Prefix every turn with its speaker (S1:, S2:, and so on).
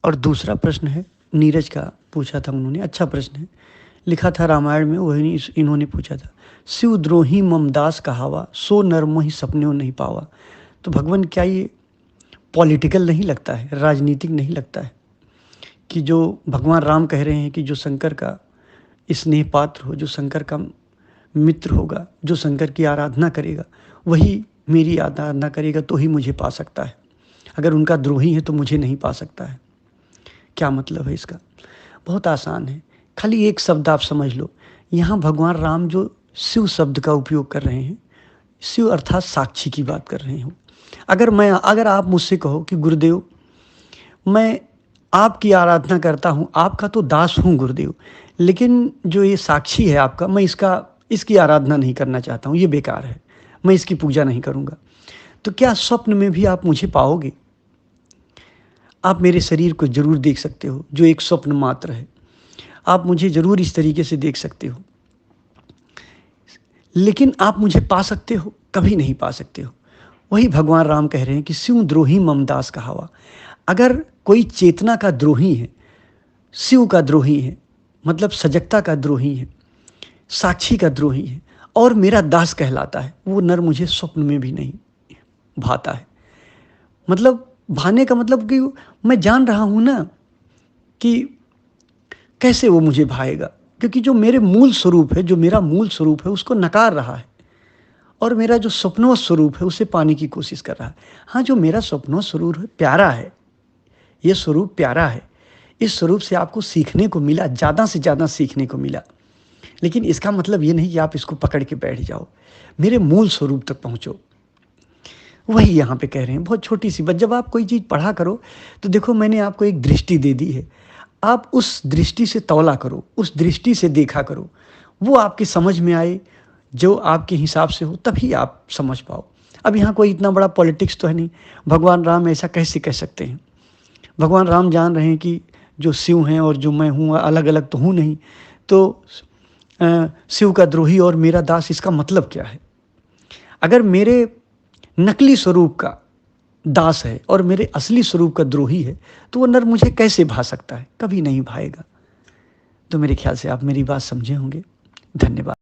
S1: और दूसरा प्रश्न है नीरज का, पूछा था उन्होंने, अच्छा प्रश्न है, लिखा था रामायण में, वही इन्होंने पूछा था। शिव द्रोही ममदास कहावा, सो नर मोहि सपने नहीं पावा। तो भगवान, क्या ये पॉलिटिकल नहीं लगता है, राजनीतिक नहीं लगता है कि जो भगवान राम कह रहे हैं कि जो शंकर का स्नेह पात्र हो, जो शंकर का मित्र होगा, जो शंकर की आराधना करेगा, वही मेरी आराधना करेगा तो ही मुझे पा सकता है। अगर उनका द्रोही है तो मुझे नहीं पा सकता है। क्या मतलब है इसका? बहुत आसान है, खाली एक शब्द आप समझ लो। यहाँ भगवान राम जो शिव शब्द का उपयोग कर रहे हैं, शिव अर्थात साक्षी की बात कर रहे हो। अगर आप मुझसे कहो कि गुरुदेव, मैं आपकी आराधना करता हूँ, आपका तो दास हूँ गुरुदेव, लेकिन जो ये साक्षी है आपका, मैं इसकी आराधना नहीं करना चाहता हूँ, ये बेकार है, मैं इसकी पूजा नहीं करूँगा। तो क्या स्वप्न में भी आप मुझे पाओगे? आप मेरे शरीर को जरूर देख सकते हो, जो एक स्वप्न मात्र है। आप मुझे जरूर इस तरीके से देख सकते हो, लेकिन आप मुझे पा सकते हो? कभी नहीं पा सकते हो। वही भगवान राम कह रहे हैं कि शिव द्रोही ममदास कहावा। अगर कोई चेतना का द्रोही है, शिव का द्रोही है, मतलब सजगता का द्रोही है, साक्षी का द्रोही है, और मेरा दास कहलाता है, वो नर मुझे स्वप्न में भी नहीं भाता है। मतलब भाने का मतलब कि मैं जान रहा हूं ना कि कैसे वो मुझे भाएगा, क्योंकि जो मेरे मूल स्वरूप है, जो मेरा मूल स्वरूप है, उसको नकार रहा है, और मेरा जो स्वप्नों स्वरूप है उसे पाने की कोशिश कर रहा है। हाँ, जो मेरा स्वप्नों स्वरूप है प्यारा है, ये स्वरूप प्यारा है, इस स्वरूप से आपको सीखने को मिला, ज़्यादा से ज़्यादा सीखने को मिला, लेकिन इसका मतलब ये नहीं कि आप इसको पकड़ के बैठ जाओ। मेरे मूल स्वरूप तक पहुँचो। वही यहाँ पे कह रहे हैं, बहुत छोटी सी बात। जब आप कोई चीज़ पढ़ा करो तो देखो, मैंने आपको एक दृष्टि दे दी है, आप उस दृष्टि से तौला करो, उस दृष्टि से देखा करो, वो आपकी समझ में आए, जो आपके हिसाब से हो, तभी आप समझ पाओ। अब यहाँ कोई इतना बड़ा पॉलिटिक्स तो है नहीं, भगवान राम ऐसा कैसे कह सकते हैं? भगवान राम जान रहे हैं कि जो शिव हैं और जो मैं हूँ अलग अलग तो हूँ नहीं, तो शिव का द्रोही और मेरा दास, इसका मतलब क्या है? अगर मेरे नकली स्वरूप का दास है और मेरे असली स्वरूप का द्रोही है, तो वो नर मुझे कैसे भा सकता है? कभी नहीं भाएगा। तो मेरे ख्याल से आप मेरी बात समझे होंगे। धन्यवाद।